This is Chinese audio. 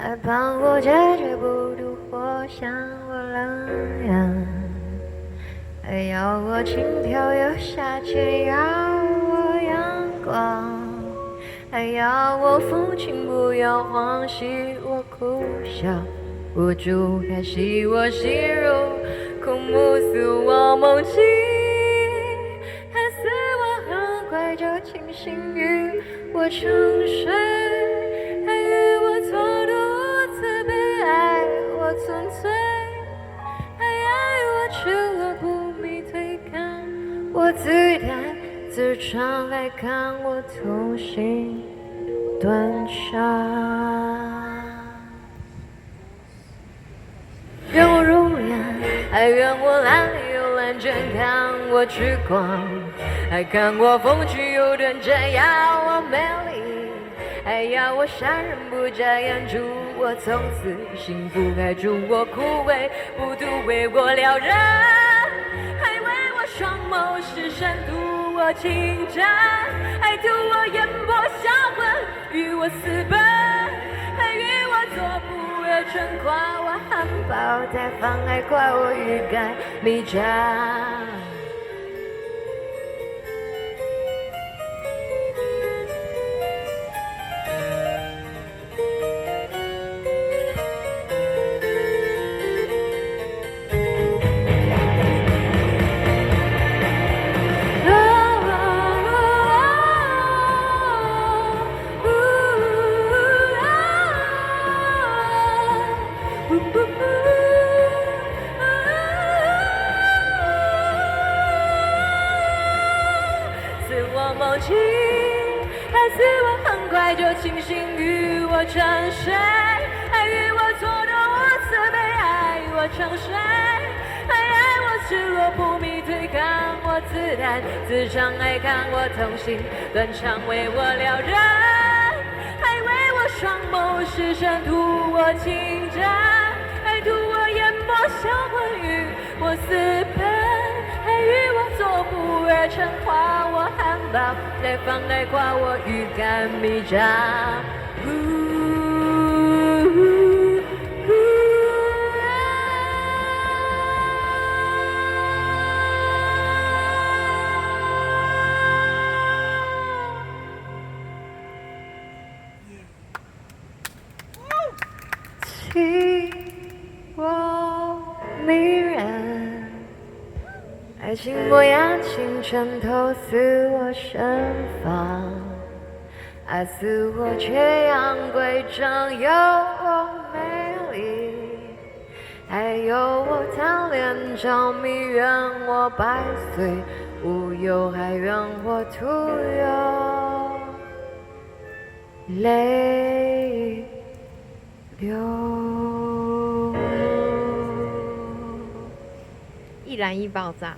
还帮我解决不住火象我冷眼，还要我轻佻又下贱，要我阳光，还要我风情不要晃兮我苦笑，无助还戏我心如空目诉我梦境，看似我很快就清醒于我沉睡，还与我错读自卑爱我纯粹，还爱我吃了不迷退看我自弹自唱，还看我痛心断肠。愿我如烟，还愿我烂里又烂卷，看我痴狂，还看我风趣又短暂，要我美丽，还要我杀人不眨眼，祝我从此幸福，还祝我枯萎不独为我撩人，还为我双眸失神，图我情真，还图我眼波销魂，与我私奔，还与我做不春夸我含苞待放，还夸我欲盖弥彰。似我梦境，还似我很快就清醒，与我沉睡，还与我错动我慈悲，爱我沉睡，还爱我赤裸不迷退，看我自弹自唱，还看我痛心断肠，为我撩人，还为我双眸失神，图我情真，还图我眼波销魂，与我私奔，还与我做不二成，夸我含苞待放，还夸我欲盖弥彰。情我迷人，爱情模样清纯透似我身房，爱似我缺氧归正，有我美丽，还有我贪恋着迷，愿我百岁无忧，还愿我徒有泪流。易燃易爆炸。